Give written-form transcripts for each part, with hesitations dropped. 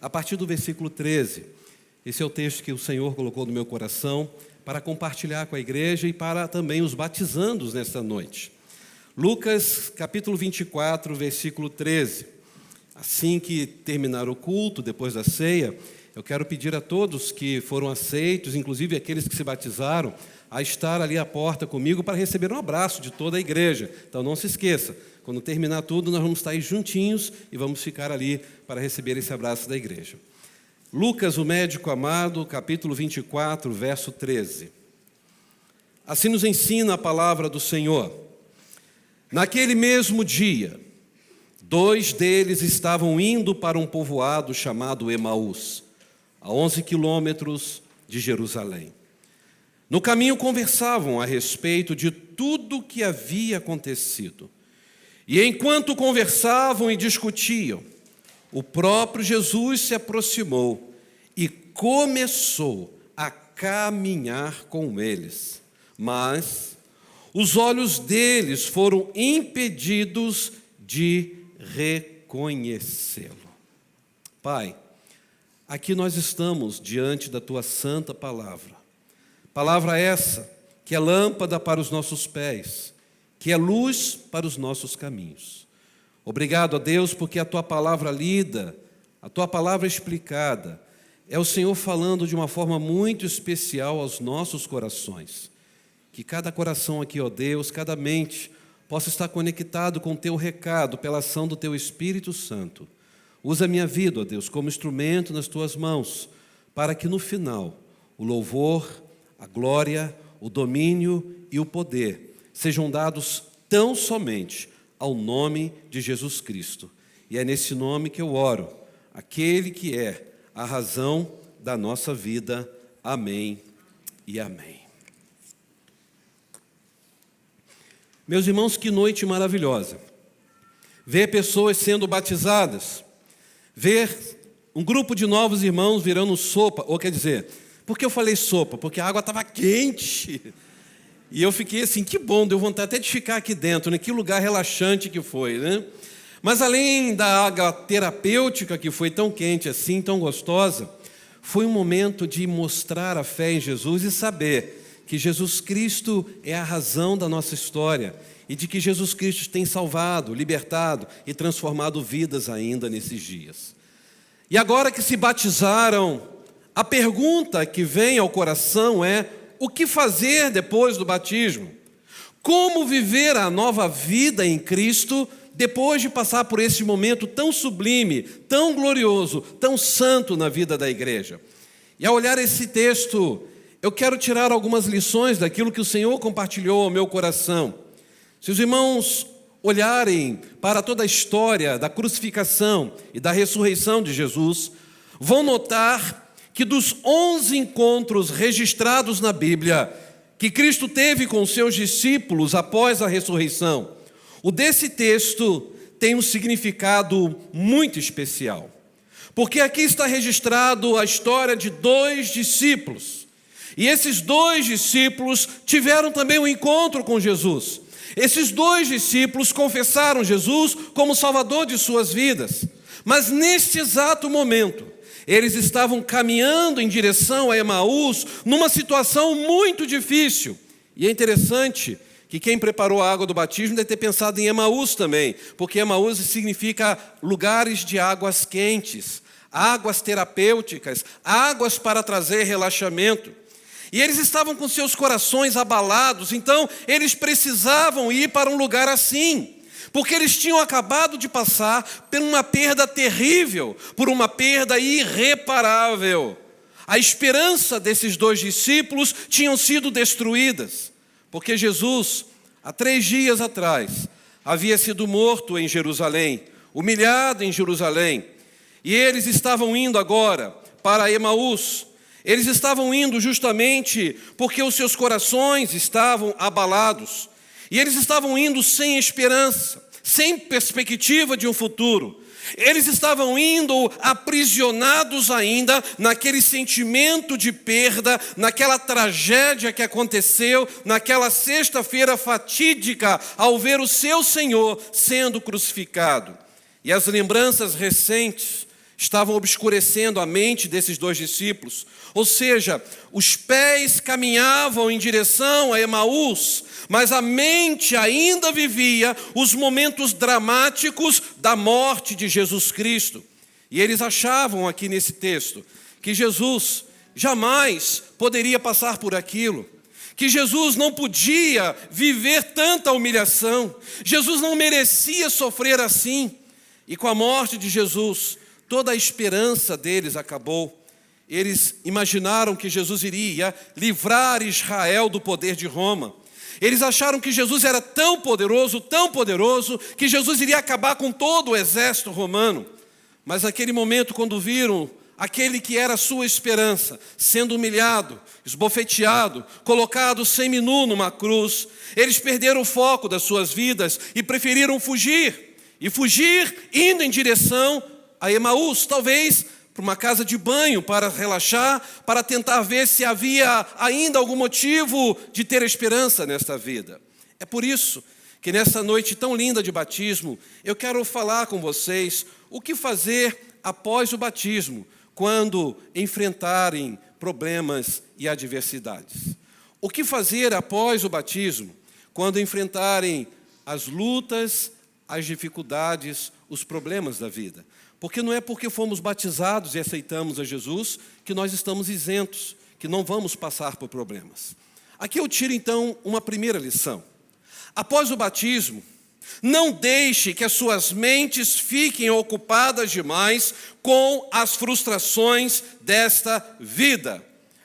a partir do versículo 13. Esse é o texto que o Senhor colocou no meu coração para compartilhar com a igreja e para também os batizandos nesta noite. Lucas, capítulo 24, versículo 13. Assim que terminar o culto, depois da ceia, eu quero pedir a todos que foram aceitos, inclusive aqueles que se batizaram, a estar ali à porta comigo para receber um abraço de toda a igreja. Então não se esqueça, quando terminar tudo, nós vamos estar aí juntinhos e vamos ficar ali para receber esse abraço da igreja. Lucas, o médico amado, capítulo 24, verso 13. Assim nos ensina a palavra do Senhor. Naquele mesmo dia, 2 deles estavam indo para um povoado chamado Emaús, a 11 quilômetros de Jerusalém. No caminho conversavam a respeito de tudo o que havia acontecido. E enquanto conversavam e discutiam, o próprio Jesus se aproximou e começou a caminhar com eles. Mas os olhos deles foram impedidos de reconhecê-lo. Pai, aqui nós estamos diante da Tua santa palavra. Palavra essa que é lâmpada para os nossos pés, que é luz para os nossos caminhos. Obrigado a Deus porque a Tua palavra lida, a Tua palavra explicada, é o Senhor falando de uma forma muito especial aos nossos corações. Que cada coração aqui, ó Deus, cada mente, possa estar conectado com o Teu recado pela ação do Teu Espírito Santo. Usa a minha vida, ó Deus, como instrumento nas Tuas mãos, para que no final o louvor, a glória, o domínio e o poder sejam dados tão somente ao nome de Jesus Cristo. E é nesse nome que eu oro, aquele que é a razão da nossa vida. Amém e amém. Meus irmãos, que noite maravilhosa. Ver pessoas sendo batizadas, ver um grupo de novos irmãos virando sopa, ou quer dizer, por que eu falei sopa? Porque a água estava quente. E eu fiquei assim, que bom, deu vontade até de ficar aqui dentro, né? Que lugar relaxante que foi, né? Mas além da água terapêutica que foi tão quente assim, tão gostosa, foi um momento de mostrar a fé em Jesus e saber que Jesus Cristo é a razão da nossa história e de que Jesus Cristo tem salvado, libertado e transformado vidas ainda nesses dias. E agora que se batizaram, a pergunta que vem ao coração é: o que fazer depois do batismo? Como viver a nova vida em Cristo depois de passar por esse momento tão sublime, tão glorioso, tão santo na vida da igreja? E ao olhar esse texto, eu quero tirar algumas lições daquilo que o Senhor compartilhou ao meu coração. Se os irmãos olharem para toda a história da crucificação e da ressurreição de Jesus, vão notar que dos 11 encontros registrados na Bíblia que Cristo teve com seus discípulos após a ressurreição, o desse texto tem um significado muito especial. Porque aqui está registrado a história de 2 discípulos. E esses 2 discípulos tiveram também um encontro com Jesus. Esses 2 discípulos confessaram Jesus como Salvador de suas vidas. Mas neste exato momento, eles estavam caminhando em direção a Emaús numa situação muito difícil. E é interessante que quem preparou a água do batismo deve ter pensado em Emaús também, porque Emaús significa lugares de águas quentes, águas terapêuticas, águas para trazer relaxamento. E eles estavam com seus corações abalados, então eles precisavam ir para um lugar assim. Porque eles tinham acabado de passar por uma perda terrível, por uma perda irreparável. A esperança desses 2 discípulos tinham sido destruídas, porque Jesus, há 3 dias atrás, havia sido morto em Jerusalém, humilhado em Jerusalém, e eles estavam indo agora para Emaús. Eles estavam indo justamente porque os seus corações estavam abalados. E eles estavam indo sem esperança, sem perspectiva de um futuro. Eles estavam indo aprisionados ainda naquele sentimento de perda, naquela tragédia que aconteceu, naquela sexta-feira fatídica, ao ver o seu Senhor sendo crucificado. E as lembranças recentes estavam obscurecendo a mente desses dois discípulos. Ou seja, os pés caminhavam em direção a Emaús, mas a mente ainda vivia os momentos dramáticos da morte de Jesus Cristo. E eles achavam aqui nesse texto que Jesus jamais poderia passar por aquilo, que Jesus não podia viver tanta humilhação, Jesus não merecia sofrer assim. E com a morte de Jesus, toda a esperança deles acabou. Eles imaginaram que Jesus iria livrar Israel do poder de Roma. Eles acharam que Jesus era tão poderoso, que Jesus iria acabar com todo o exército romano. Mas naquele momento, quando viram aquele que era a sua esperança sendo humilhado, esbofeteado, colocado seminu numa cruz, eles perderam o foco das suas vidas e preferiram fugir. E fugir indo em direção a Emaús, talvez para uma casa de banho, para relaxar, para tentar ver se havia ainda algum motivo de ter esperança nesta vida. É por isso que nessa noite tão linda de batismo, eu quero falar com vocês o que fazer após o batismo, quando enfrentarem problemas e adversidades. O que fazer após o batismo, quando enfrentarem as lutas, as dificuldades, os problemas da vida. Porque não é porque fomos batizados e aceitamos a Jesus que nós estamos isentos, que não vamos passar por problemas. Aqui eu tiro então uma primeira lição. Após o batismo, não deixe que as suas mentes fiquem ocupadas demais com as frustrações desta vida.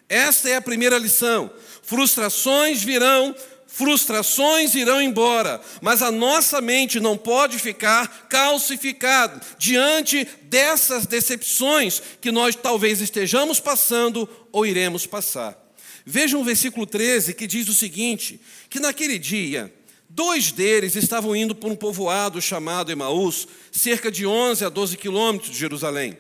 Esta é a primeira lição. Frustrações virão, frustrações irão embora, mas a nossa mente não pode ficar calcificada diante dessas decepções que nós talvez estejamos passando ou iremos passar. Vejam o versículo 13 que diz o seguinte, que naquele dia, 2 deles estavam indo por um povoado chamado Emaús, cerca de 11 a 12 quilômetros de Jerusalém.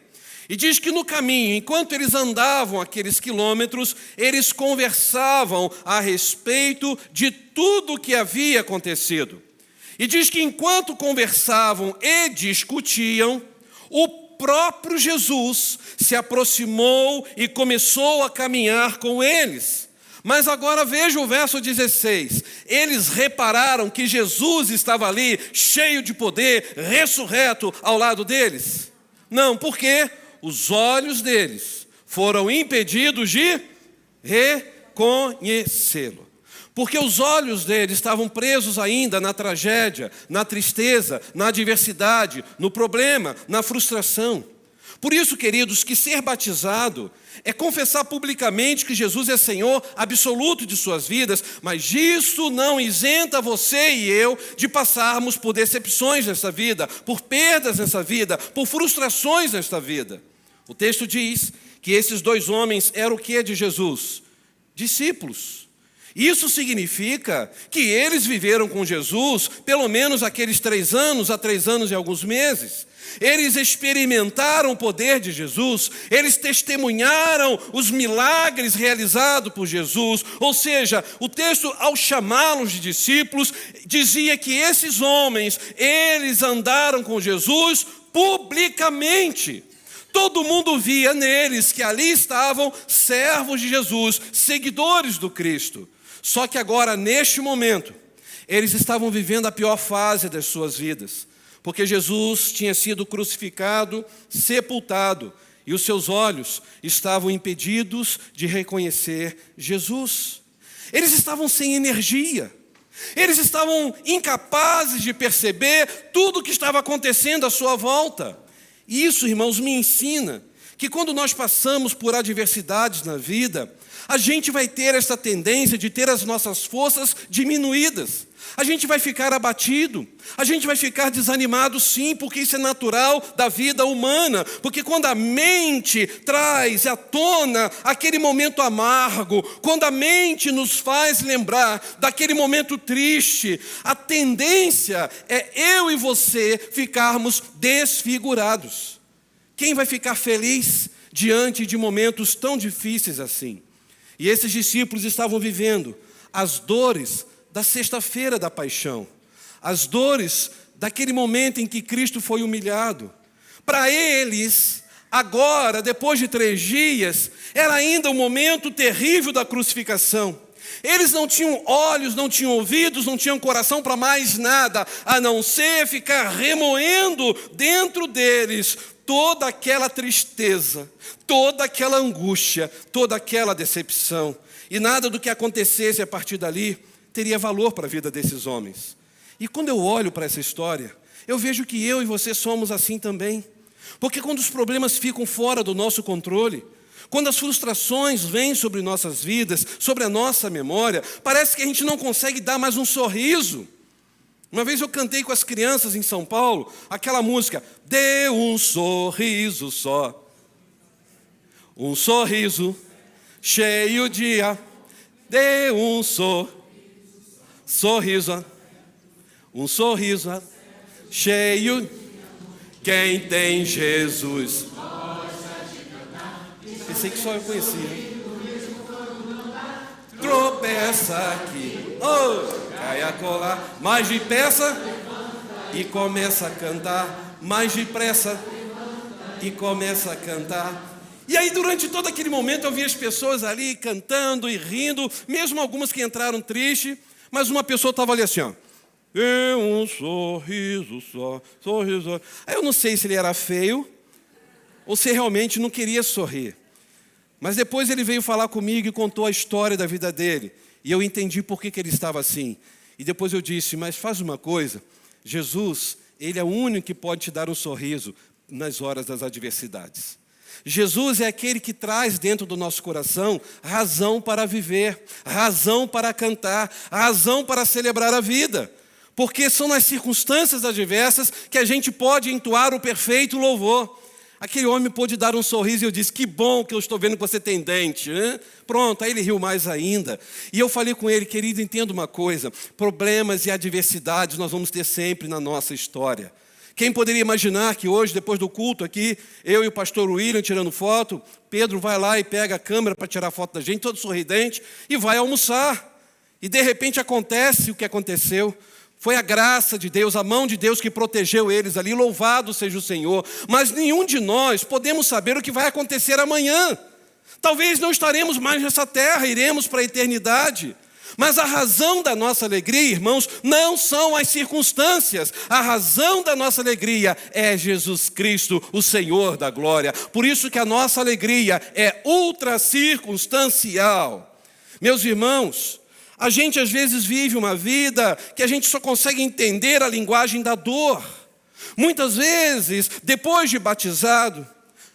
E diz que no caminho, enquanto eles andavam aqueles quilômetros, eles conversavam a respeito de tudo o que havia acontecido. E diz que enquanto conversavam e discutiam, o próprio Jesus se aproximou e começou a caminhar com eles. Mas agora veja o verso 16. Eles repararam que Jesus estava ali, cheio de poder, ressurreto ao lado deles? Não, por quê? Os olhos deles foram impedidos de reconhecê-lo. Porque os olhos deles estavam presos ainda na tragédia, na tristeza, na adversidade, no problema, na frustração. Por isso, queridos, que ser batizado é confessar publicamente que Jesus é Senhor absoluto de suas vidas, mas isso não isenta você e eu de passarmos por decepções nessa vida, por perdas nessa vida, por frustrações nesta vida. O texto diz que esses 2 homens eram o que de Jesus? Discípulos. Isso significa que eles viveram com Jesus pelo menos aqueles 3 anos, há 3 anos e alguns meses. Eles experimentaram o poder de Jesus, eles testemunharam os milagres realizados por Jesus. Ou seja, o texto, ao chamá-los de discípulos, dizia que esses homens, eles andaram com Jesus publicamente. Todo mundo via neles que ali estavam servos de Jesus, seguidores do Cristo. Só que agora, neste momento, eles estavam vivendo a pior fase das suas vidas, porque Jesus tinha sido crucificado, sepultado, e os seus olhos estavam impedidos de reconhecer Jesus. Eles estavam sem energia, eles estavam incapazes de perceber tudo o que estava acontecendo à sua volta. E isso, irmãos, me ensina que quando nós passamos por adversidades na vida, a gente vai ter essa tendência de ter as nossas forças diminuídas. A gente vai ficar abatido, a gente vai ficar desanimado sim, porque isso é natural da vida humana. Porque quando a mente traz à tona aquele momento amargo, quando a mente nos faz lembrar daquele momento triste, a tendência é eu e você ficarmos desfigurados. Quem vai ficar feliz diante de momentos tão difíceis assim? E esses discípulos estavam vivendo as dores da sexta-feira da paixão, as dores daquele momento em que Cristo foi humilhado. Para eles, Agora, depois de 3 dias, era ainda o momento terrível da crucificação. Eles não tinham olhos, não tinham ouvidos, não tinham coração para mais nada, a não ser ficar remoendo dentro deles toda aquela tristeza, toda aquela angústia, toda aquela decepção. E nada do que acontecesse a partir dali teria valor para a vida desses homens. E quando eu olho para essa história, eu vejo que eu e você somos assim também. Porque quando os problemas ficam fora do nosso controle, quando as frustrações vêm sobre nossas vidas, sobre a nossa memória, parece que a gente não consegue dar mais um sorriso. Uma vez eu cantei com as crianças em São Paulo, aquela música, dê um sorriso só, um sorriso cheio de ar, dê um sorriso, um sorriso cheio, quem tem Jesus. Pensei que só eu conhecia. Tropeça aqui, oh, cai a colar, mais depressa e começa a cantar, mais depressa e começa a cantar. E aí durante todo aquele momento eu vi as pessoas ali cantando e rindo, mesmo algumas que entraram tristes, mas uma pessoa estava ali assim, ó. E um sorriso só, sorriso. Aí eu não sei se ele era feio ou se realmente não queria sorrir. Mas depois ele veio falar comigo e contou a história da vida dele. E eu entendi por que ele estava assim. E depois eu disse, mas faz uma coisa, Jesus, ele é o único que pode te dar um sorriso nas horas das adversidades. Jesus é aquele que traz dentro do nosso coração razão para viver, razão para cantar, razão para celebrar a vida. Porque são nas circunstâncias adversas que a gente pode entoar o perfeito louvor. Aquele homem pôde dar um sorriso e eu disse, que bom que eu estou vendo que você tem dente. Hein? Pronto, aí ele riu mais ainda. E eu falei com ele, querido, entenda uma coisa, problemas e adversidades nós vamos ter sempre na nossa história. Quem poderia imaginar que hoje, depois do culto aqui, eu e o pastor William tirando foto, Pedro vai lá e pega a câmera para tirar foto da gente, todo sorridente, e vai almoçar. E de repente acontece o que aconteceu. Foi a graça de Deus, a mão de Deus que protegeu eles ali, louvado seja o Senhor. Mas nenhum de nós podemos saber o que vai acontecer amanhã. Talvez não estaremos mais nessa terra, iremos para a eternidade. Mas a razão da nossa alegria, irmãos, não são as circunstâncias. A razão da nossa alegria é Jesus Cristo, o Senhor da glória. Por isso que a nossa alegria é ultra circunstancial. Meus irmãos, a gente às vezes vive uma vida que a gente só consegue entender a linguagem da dor. Muitas vezes, depois de batizado,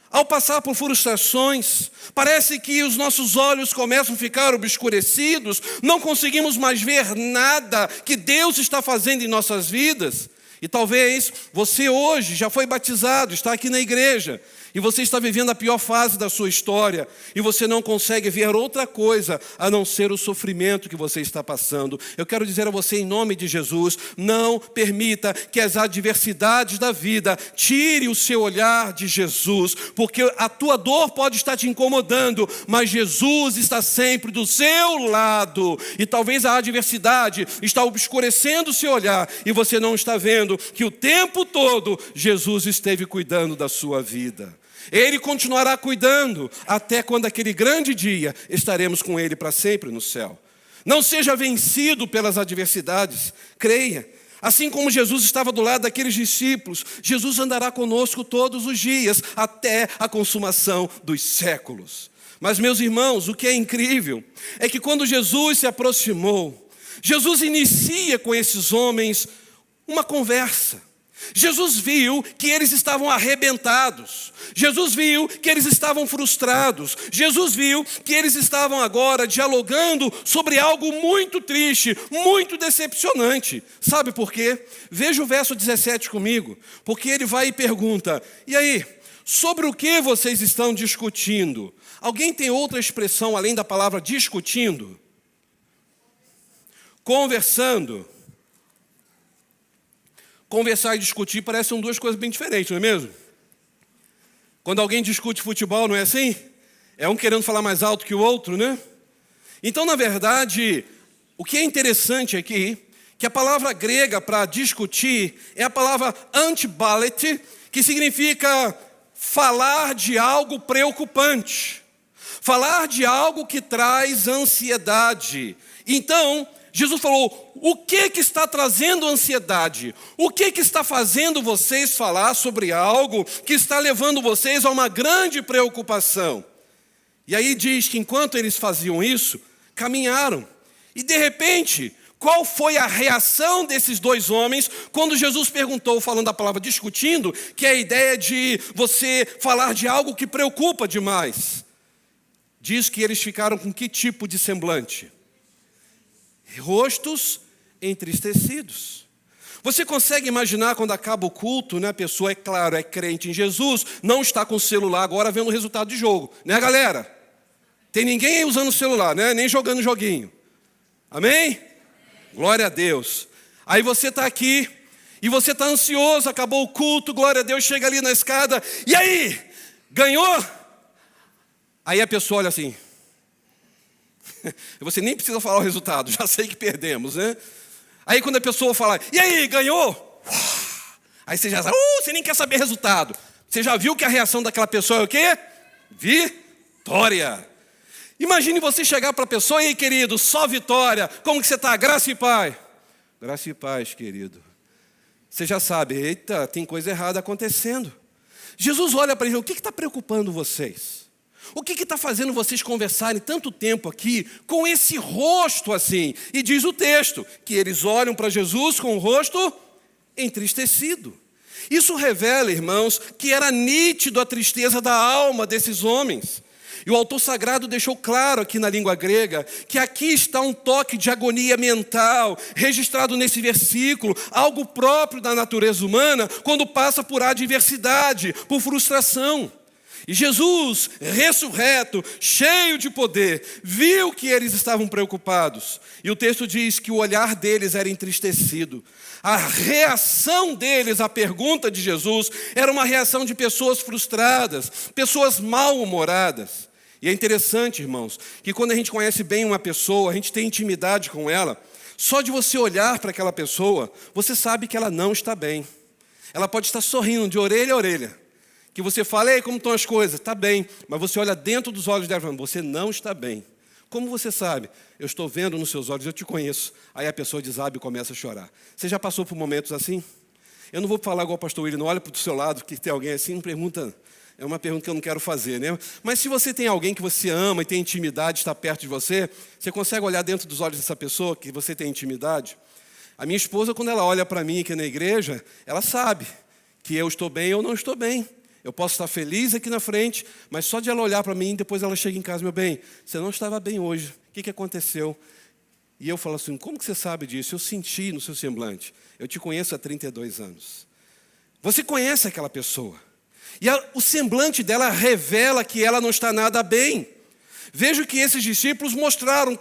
ao passar por frustrações, parece que os nossos olhos começam a ficar obscurecidos, não conseguimos mais ver nada que Deus está fazendo em nossas vidas. E talvez você hoje já foi batizado, está aqui na igreja, e você está vivendo a pior fase da sua história, e você não consegue ver outra coisa a não ser o sofrimento que você está passando. Eu quero dizer a você, em nome de Jesus, não permita que as adversidades da vida tire o seu olhar de Jesus, porque a tua dor pode estar te incomodando, mas Jesus está sempre do seu lado, e talvez a adversidade está obscurecendo o seu olhar, e você não está vendo que o tempo todo Jesus esteve cuidando da sua vida. Ele continuará cuidando até quando aquele grande dia estaremos com Ele para sempre no céu. Não seja vencido pelas adversidades, creia. Assim como Jesus estava do lado daqueles discípulos, Jesus andará conosco todos os dias, até a consumação dos séculos. Mas, meus irmãos, o que é incrível é que quando Jesus se aproximou, Jesus inicia com esses homens uma conversa. Jesus viu que eles estavam arrebentados. Jesus viu que eles estavam frustrados. Jesus viu que eles estavam agora dialogando sobre algo muito triste, muito decepcionante. Sabe por quê? Veja o verso 17 comigo, porque ele vai e pergunta, e aí, sobre o que vocês estão discutindo? Alguém tem outra expressão além da palavra discutindo? Conversando. Conversar e discutir parecem duas coisas bem diferentes, não é mesmo? Quando alguém discute futebol, não é assim? É um querendo falar mais alto que o outro, né? Então, na verdade, o que é interessante aqui, que a palavra grega para discutir é a palavra antibalete, que significa falar de algo preocupante, falar de algo que traz ansiedade. Então, Jesus falou: o que está trazendo ansiedade? O que está fazendo vocês falar sobre algo que está levando vocês a uma grande preocupação? E aí diz que enquanto eles faziam isso, caminharam. E de repente, qual foi a reação desses dois homens quando Jesus perguntou, falando a palavra discutindo, que é a ideia de você falar de algo que preocupa demais? Diz que eles ficaram com que tipo de semblante? Rostos entristecidos. Você consegue imaginar quando acaba o culto, né? A pessoa, é claro, é crente em Jesus, não está com o celular agora vendo o resultado de jogo, né, galera? Tem ninguém aí usando o celular, né? Nem jogando joguinho. Amém? Glória a Deus. Aí você está aqui e você está ansioso, acabou o culto, glória a Deus, chega ali na escada, e aí? Ganhou? Aí a pessoa olha assim. Você nem precisa falar o resultado, já sei que perdemos, né? Aí quando a pessoa fala, e aí, ganhou? Aí você já sabe, você nem quer saber o resultado. Você já viu que a reação daquela pessoa é o quê? Vitória. Imagine você chegar para a pessoa, ei, querido, só vitória. Como que você está? Graça e paz. Graça e paz, querido. Você já sabe, eita, tem coisa errada acontecendo. Jesus olha para ele, o que está preocupando vocês? O que está fazendo vocês conversarem tanto tempo aqui com esse rosto assim? E diz o texto, que eles olham para Jesus com o rosto entristecido. Isso revela, irmãos, que era nítido a tristeza da alma desses homens. E o autor sagrado deixou claro aqui na língua grega que aqui está um toque de agonia mental, registrado nesse versículo, algo próprio da natureza humana quando passa por adversidade, por frustração. E Jesus, ressurreto, cheio de poder, viu que eles estavam preocupados. E o texto diz que o olhar deles era entristecido. A reação deles à pergunta de Jesus era uma reação de pessoas frustradas, pessoas mal-humoradas. E é interessante, irmãos, que quando a gente conhece bem uma pessoa, a gente tem intimidade com ela, só de você olhar para aquela pessoa, você sabe que ela não está bem. Ela pode estar sorrindo de orelha a orelha. Que você fala, ei, como estão as coisas? Está bem. Mas você olha dentro dos olhos dela e fala, você não está bem. Como você sabe? Eu estou vendo nos seus olhos, eu te conheço. Aí a pessoa desabe e começa a chorar. Você já passou por momentos assim? Eu não vou falar igual o pastor William, não olha para o seu lado, que tem alguém assim, pergunta. É uma pergunta que eu não quero fazer, né? Mas se você tem alguém que você ama e tem intimidade, está perto de você, você consegue olhar dentro dos olhos dessa pessoa que você tem intimidade? A minha esposa, quando ela olha para mim aqui na igreja, ela sabe que eu estou bem ou não estou bem. Eu posso estar feliz aqui na frente, mas só de ela olhar para mim, depois ela chega em casa, meu bem, você não estava bem hoje, o que aconteceu? E eu falo assim, como que você sabe disso? Eu senti no seu semblante, eu te conheço há 32 anos. Você conhece aquela pessoa, e o semblante dela revela que ela não está nada bem. Vejo que esses discípulos mostraram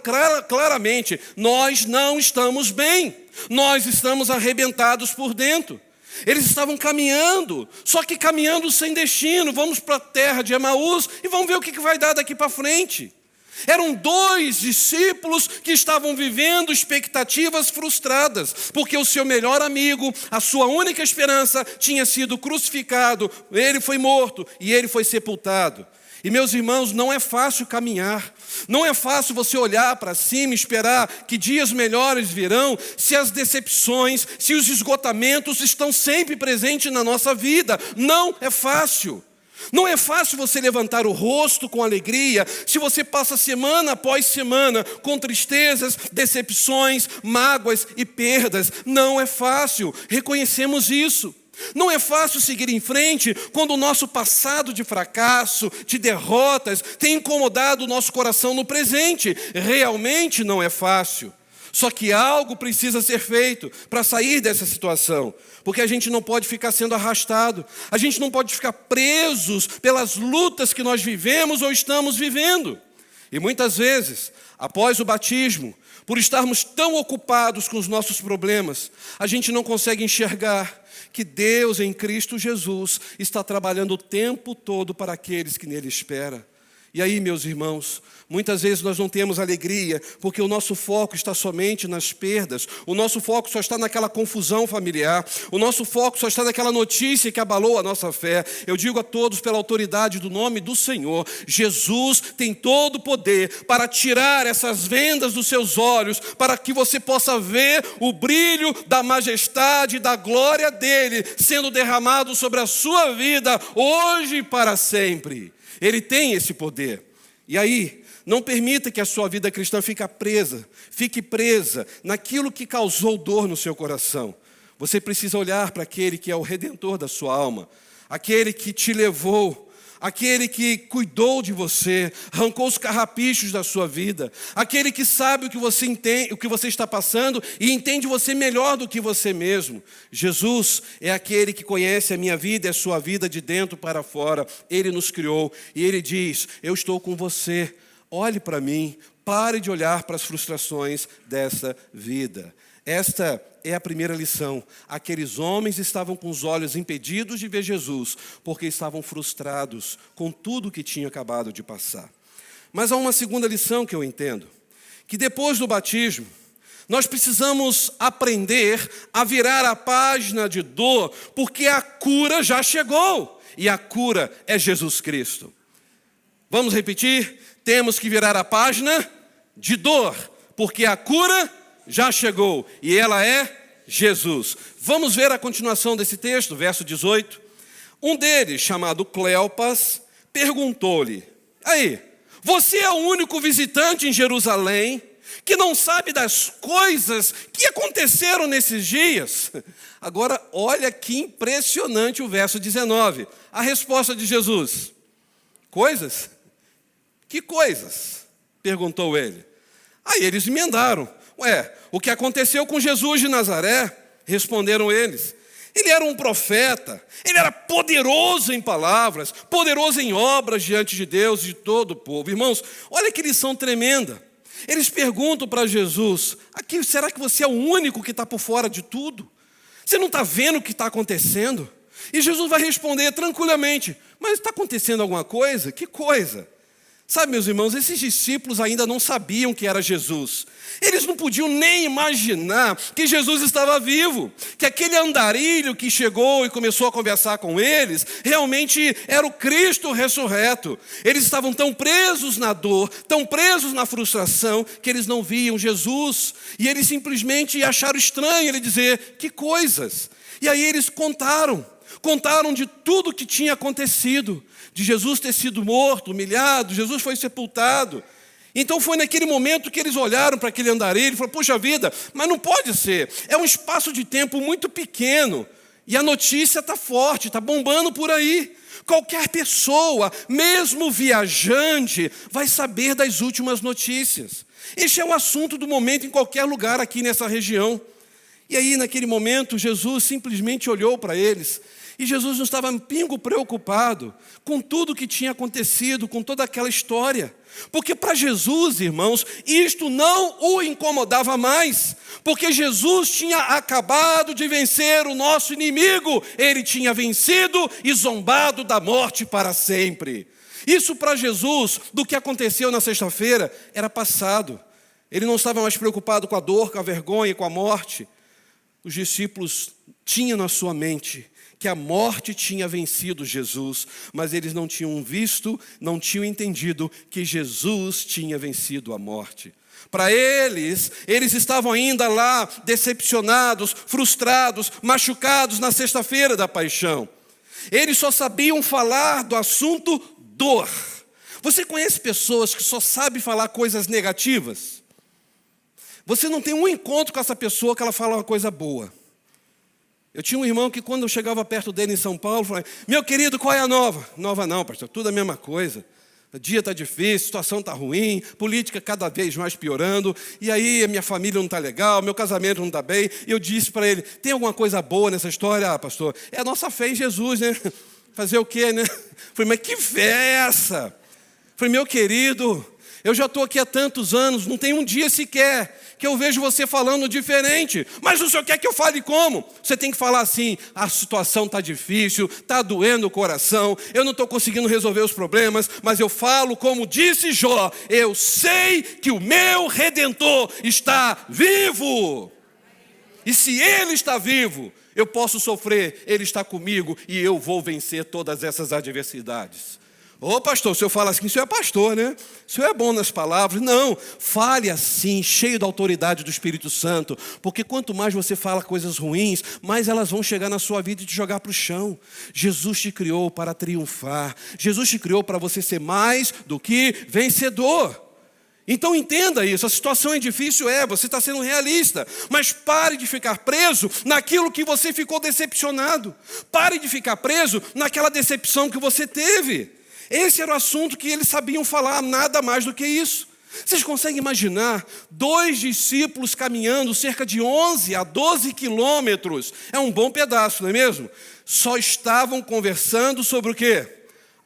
claramente, nós não estamos bem, nós estamos arrebentados por dentro. Eles estavam caminhando, só que caminhando sem destino. Vamos para a terra de Emaús e vamos ver o que vai dar daqui para frente. Eram dois discípulos que estavam vivendo expectativas frustradas, porque o seu melhor amigo, a sua única esperança, tinha sido crucificado, ele foi morto e ele foi sepultado. E meus irmãos, não é fácil caminhar, não é fácil você olhar para cima e esperar que dias melhores virão, se as decepções, se os esgotamentos estão sempre presentes na nossa vida. Não é fácil. Não é fácil você levantar o rosto com alegria, se você passa semana após semana com tristezas, decepções, mágoas e perdas. Não é fácil, reconhecemos isso. Não é fácil seguir em frente quando o nosso passado de fracasso, de derrotas, tem incomodado o nosso coração no presente. Realmente não é fácil. Só que algo precisa ser feito para sair dessa situação. Porque a gente não pode ficar sendo arrastado. A gente não pode ficar presos pelas lutas que nós vivemos ou estamos vivendo. E muitas vezes, após o batismo, por estarmos tão ocupados com os nossos problemas, a gente não consegue enxergar que Deus em Cristo Jesus está trabalhando o tempo todo para aqueles que nele esperam. E aí, meus irmãos, muitas vezes nós não temos alegria porque o nosso foco está somente nas perdas, o nosso foco só está naquela confusão familiar, o nosso foco só está naquela notícia que abalou a nossa fé. Eu digo a todos, pela autoridade do nome do Senhor, Jesus tem todo o poder para tirar essas vendas dos seus olhos, para que você possa ver o brilho da majestade e da glória dele sendo derramado sobre a sua vida, hoje e para sempre. Ele tem esse poder. E aí, não permita que a sua vida cristã fique presa naquilo que causou dor no seu coração. Você precisa olhar para aquele que é o Redentor da sua alma, aquele que te levou, aquele que cuidou de você, arrancou os carrapichos da sua vida, aquele que sabe o que você entende, o que você está passando e entende você melhor do que você mesmo. Jesus é aquele que conhece a minha vida e a sua vida de dentro para fora. Ele nos criou e Ele diz: eu estou com você, olhe para mim, pare de olhar para as frustrações dessa vida. Esta é a primeira lição. Aqueles homens estavam com os olhos impedidos de ver Jesus, porque estavam frustrados com tudo que tinha acabado de passar. Mas há uma segunda lição que eu entendo, que depois do batismo, nós precisamos aprender a virar a página de dor, porque a cura já chegou, e a cura é Jesus Cristo. Vamos repetir? Temos que virar a página de dor, porque a cura já chegou, e ela é Jesus. Vamos ver a continuação desse texto, verso 18. Um deles, chamado Cleopas, perguntou-lhe: aí, você é o único visitante em Jerusalém que não sabe das coisas que aconteceram nesses dias? Agora, olha que impressionante o verso 19. A resposta de Jesus: coisas? Que coisas? Perguntou ele. Aí eles emendaram: o que aconteceu com Jesus de Nazaré? Responderam eles. Ele era um profeta, ele era poderoso em palavras, poderoso em obras diante de Deus e de todo o povo. Irmãos, olha que lição tremenda. Eles perguntam para Jesus: aqui, será que você é o único que está por fora de tudo? Você não está vendo o que está acontecendo? E Jesus vai responder tranquilamente: mas está acontecendo alguma coisa? Que coisa? Sabe, meus irmãos, esses discípulos ainda não sabiam que era Jesus. Eles não podiam nem imaginar que Jesus estava vivo, que aquele andarilho que chegou e começou a conversar com eles, realmente era o Cristo ressurreto. Eles estavam tão presos na dor, tão presos na frustração, que eles não viam Jesus. E eles simplesmente acharam estranho ele dizer: que coisas? E aí eles contaram de tudo que tinha acontecido, de Jesus ter sido morto, humilhado, Jesus foi sepultado. Então foi naquele momento que eles olharam para aquele andarilho e falaram: puxa vida, mas não pode ser, é um espaço de tempo muito pequeno, e a notícia está forte, está bombando por aí. Qualquer pessoa, mesmo viajante, vai saber das últimas notícias. Este é o assunto do momento em qualquer lugar aqui nessa região. E aí, naquele momento, Jesus simplesmente olhou para eles. E Jesus não estava um pingo preocupado com tudo que tinha acontecido, com toda aquela história. Porque para Jesus, irmãos, isto não o incomodava mais. Porque Jesus tinha acabado de vencer o nosso inimigo. Ele tinha vencido e zombado da morte para sempre. Isso para Jesus, do que aconteceu na sexta-feira, era passado. Ele não estava mais preocupado com a dor, com a vergonha, com a morte. Os discípulos tinham na sua mente que a morte tinha vencido Jesus, mas eles não tinham visto, não tinham entendido que Jesus tinha vencido a morte. Para eles estavam ainda lá decepcionados, frustrados, machucados na sexta-feira da paixão. Eles só sabiam falar do assunto dor. Você conhece pessoas que só sabem falar coisas negativas? Você não tem um encontro com essa pessoa que ela fala uma coisa boa. Eu tinha um irmão que quando eu chegava perto dele em São Paulo, falava: meu querido, qual é a nova? Nova não, pastor, tudo a mesma coisa. O dia está difícil, a situação está ruim, política cada vez mais piorando, e aí a minha família não está legal, meu casamento não está bem. E eu disse para ele: tem alguma coisa boa nessa história? Ah, pastor, é a nossa fé em Jesus, né? Fazer o quê, né? Falei: mas que fé é essa? Falei: meu querido, Eu já estou aqui há tantos anos, não tem um dia sequer que eu vejo você falando diferente. Mas o senhor quer que eu fale como? Você tem que falar assim: a situação está difícil, está doendo o coração, eu não estou conseguindo resolver os problemas, mas eu falo como disse Jó: eu sei que o meu Redentor está vivo. E se Ele está vivo, eu posso sofrer, Ele está comigo e eu vou vencer todas essas adversidades. Ô pastor, o senhor fala assim, o senhor é pastor, né? O senhor é bom nas palavras. Não, fale assim, cheio da autoridade do Espírito Santo. Porque quanto mais você fala coisas ruins, mais elas vão chegar na sua vida e te jogar para o chão. Jesus te criou para triunfar. Jesus te criou para você ser mais do que vencedor. Então entenda isso, a situação é difícil, você está sendo realista. Mas pare de ficar preso naquilo que você ficou decepcionado. Pare de ficar preso naquela decepção que você teve. Esse era o assunto que eles sabiam falar, nada mais do que isso. Vocês conseguem imaginar 2 discípulos caminhando cerca de 11 a 12 quilômetros? É um bom pedaço, não é mesmo? Só estavam conversando sobre o quê?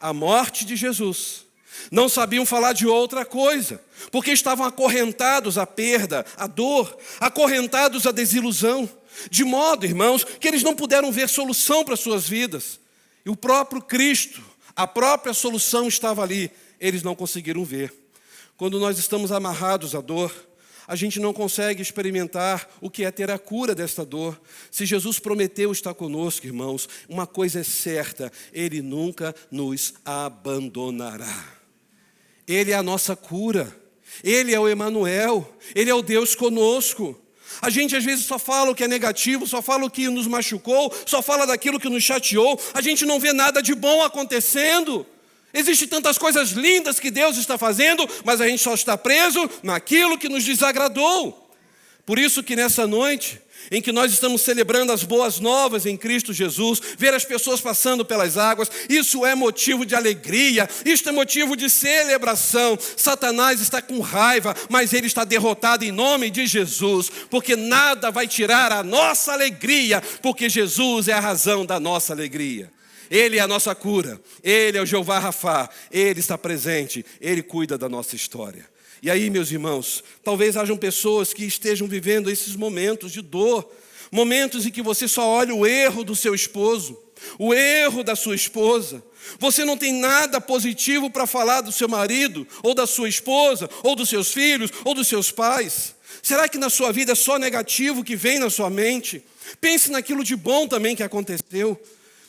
A morte de Jesus. Não sabiam falar de outra coisa, porque estavam acorrentados à perda, à dor, acorrentados à desilusão. De modo, irmãos, que eles não puderam ver solução para as suas vidas. E o próprio Cristo, a própria solução estava ali, eles não conseguiram ver. Quando nós estamos amarrados à dor, a gente não consegue experimentar o que é ter a cura desta dor. Se Jesus prometeu estar conosco, irmãos, uma coisa é certa: Ele nunca nos abandonará. Ele é a nossa cura, Ele é o Emanuel, Ele é o Deus conosco. A gente às vezes só fala o que é negativo, só fala o que nos machucou, só fala daquilo que nos chateou. A gente não vê nada de bom acontecendo. Existem tantas coisas lindas que Deus está fazendo, mas a gente só está preso naquilo que nos desagradou. Por isso que nessa noite, em que nós estamos celebrando as boas novas em Cristo Jesus, ver as pessoas passando pelas águas, isso é motivo de alegria, isso é motivo de celebração. Satanás está com raiva, mas ele está derrotado em nome de Jesus, porque nada vai tirar a nossa alegria, porque Jesus é a razão da nossa alegria. Ele é a nossa cura, Ele é o Jeová Rafá, Ele está presente, Ele cuida da nossa história. E aí, meus irmãos, talvez hajam pessoas que estejam vivendo esses momentos de dor, momentos em que você só olha o erro do seu esposo, o erro da sua esposa. Você não tem nada positivo para falar do seu marido, ou da sua esposa, ou dos seus filhos, ou dos seus pais. Será que na sua vida é só negativo que vem na sua mente? Pense naquilo de bom também que aconteceu.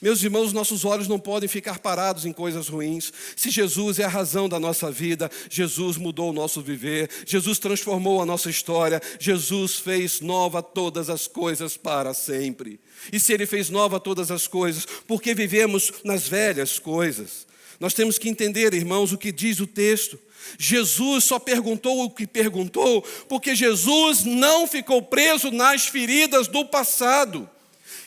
Meus irmãos, nossos olhos não podem ficar parados em coisas ruins. Se Jesus é a razão da nossa vida, Jesus mudou o nosso viver, Jesus transformou a nossa história, Jesus fez nova todas as coisas para sempre. E se Ele fez nova todas as coisas, por que vivemos nas velhas coisas? Nós temos que entender, irmãos, o que diz o texto. Jesus só perguntou o que perguntou, porque Jesus não ficou preso nas feridas do passado.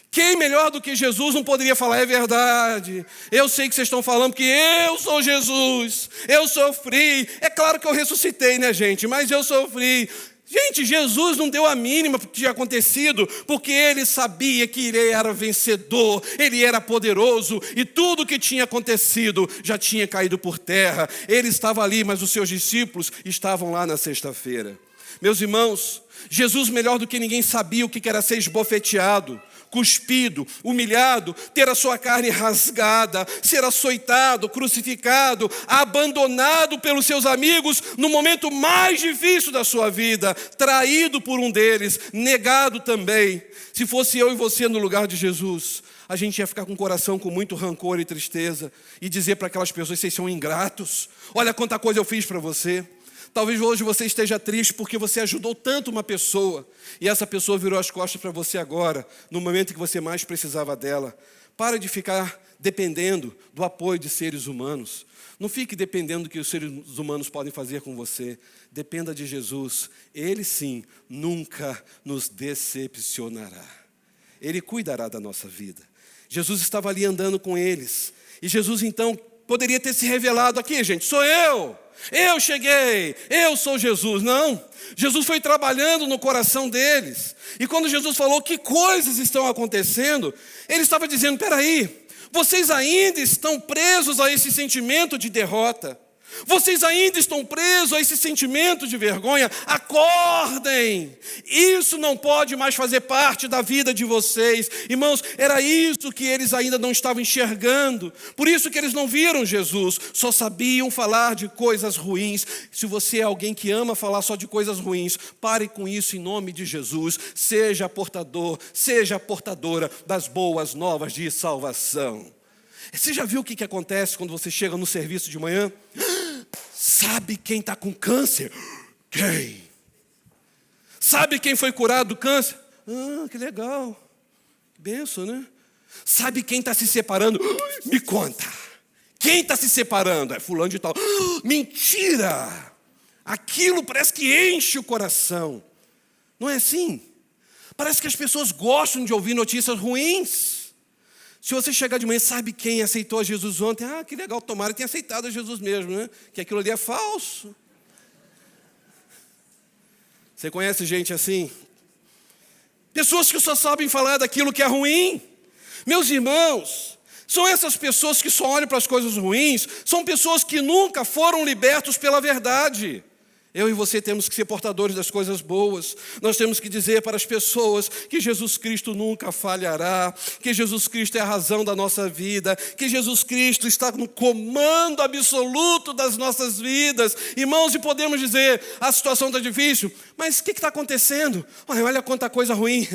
Quem melhor do que Jesus não poderia falar: é verdade, eu sei que vocês estão falando que eu sou Jesus, eu sofri. É claro que eu ressuscitei, né, gente? Mas eu sofri. Gente, Jesus não deu a mínima porque tinha acontecido, porque Ele sabia que Ele era vencedor, Ele era poderoso, e tudo que tinha acontecido já tinha caído por terra. Ele estava ali, mas os seus discípulos estavam lá na sexta-feira. Meus irmãos, Jesus melhor do que ninguém sabia o que era ser esbofeteado, cuspido, humilhado, ter a sua carne rasgada, ser açoitado, crucificado, abandonado pelos seus amigos no momento mais difícil da sua vida, traído por um deles, negado também. Se fosse eu e você no lugar de Jesus, a gente ia ficar com o coração com muito rancor e tristeza e dizer para aquelas pessoas: vocês são ingratos, olha quanta coisa eu fiz para você. Talvez hoje você esteja triste porque você ajudou tanto uma pessoa e essa pessoa virou as costas para você agora, no momento que você mais precisava dela. Para de ficar dependendo do apoio de seres humanos. Não fique dependendo do que os seres humanos podem fazer com você. Dependa de Jesus. Ele sim, nunca nos decepcionará. Ele cuidará da nossa vida. Jesus estava ali andando com eles. E Jesus então poderia ter se revelado aqui: gente, sou eu cheguei, eu sou Jesus. Não, Jesus foi trabalhando no coração deles. E quando Jesus falou que coisas estão acontecendo, Ele estava dizendo: peraí, vocês ainda estão presos a esse sentimento de derrota. Vocês ainda estão presos a esse sentimento de vergonha? Acordem! Isso não pode mais fazer parte da vida de vocês. Irmãos, era isso que eles ainda não estavam enxergando. Por isso que eles não viram Jesus, só sabiam falar de coisas ruins. Se você é alguém que ama falar só de coisas ruins, pare com isso em nome de Jesus. Seja portador, seja portadora das boas novas de salvação. Você já viu o que acontece quando você chega no serviço de manhã? Sabe quem está com câncer? Quem? Sabe quem foi curado do câncer? Que legal. Que benção, né? Sabe quem está se separando? Me conta. Quem está se separando? É fulano de tal. Mentira! Aquilo parece que enche o coração. Não é assim? Parece que as pessoas gostam de ouvir notícias ruins. Se você chegar de manhã, sabe quem aceitou a Jesus ontem? Que legal, tomara que tenha aceitado a Jesus mesmo, né? Que aquilo ali é falso. Você conhece gente assim? Pessoas que só sabem falar daquilo que é ruim. Meus irmãos, são essas pessoas que só olham para as coisas ruins, são pessoas que nunca foram libertos pela verdade. Eu e você temos que ser portadores das coisas boas. Nós temos que dizer para as pessoas que Jesus Cristo nunca falhará, que Jesus Cristo é a razão da nossa vida, que Jesus Cristo está no comando absoluto das nossas vidas. Irmãos, e podemos dizer, a situação está difícil, mas o que está acontecendo? Olha quanta coisa ruim.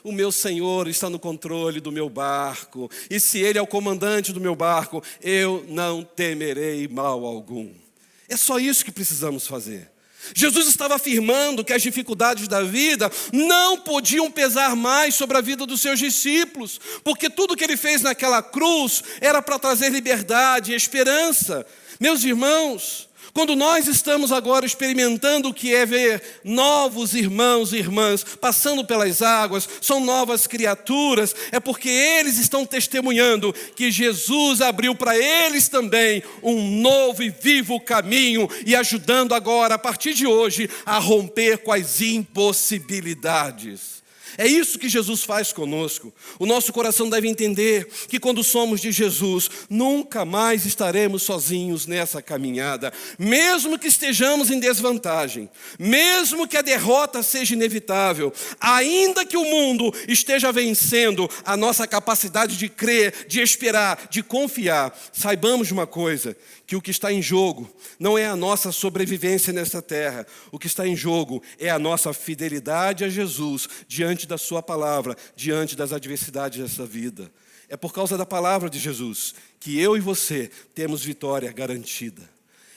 O meu Senhor está no controle do meu barco, e se Ele é o comandante do meu barco, eu não temerei mal algum. É só isso que precisamos fazer. Jesus estava afirmando que as dificuldades da vida não podiam pesar mais sobre a vida dos seus discípulos, porque tudo que ele fez naquela cruz era para trazer liberdade e esperança. Meus irmãos, quando nós estamos agora experimentando o que é ver novos irmãos e irmãs passando pelas águas, são novas criaturas, é porque eles estão testemunhando que Jesus abriu para eles também um novo e vivo caminho e ajudando agora, a partir de hoje, a romper com as impossibilidades. É isso que Jesus faz conosco. O nosso coração deve entender que quando somos de Jesus, nunca mais estaremos sozinhos nessa caminhada. Mesmo que estejamos em desvantagem, mesmo que a derrota seja inevitável, ainda que o mundo esteja vencendo a nossa capacidade de crer, de esperar, de confiar, saibamos de uma coisa, que o que está em jogo não é a nossa sobrevivência nesta terra. O que está em jogo é a nossa fidelidade a Jesus diante da sua palavra, diante das adversidades dessa vida. É por causa da palavra de Jesus que eu e você temos vitória garantida.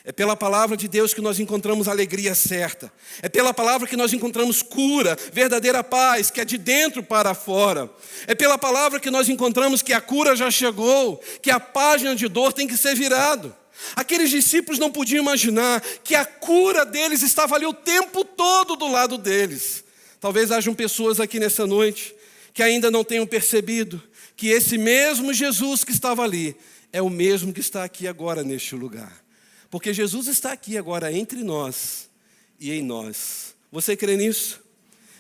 É pela palavra de Deus que nós encontramos a alegria certa. É pela palavra que nós encontramos cura, verdadeira paz, que é de dentro para fora. É pela palavra que nós encontramos que a cura já chegou, que a página de dor tem que ser virada. Aqueles discípulos não podiam imaginar que a cura deles estava ali o tempo todo do lado deles. Talvez hajam pessoas aqui nessa noite que ainda não tenham percebido que esse mesmo Jesus que estava ali é o mesmo que está aqui agora neste lugar. Porque Jesus está aqui agora entre nós e em nós. Você crê nisso?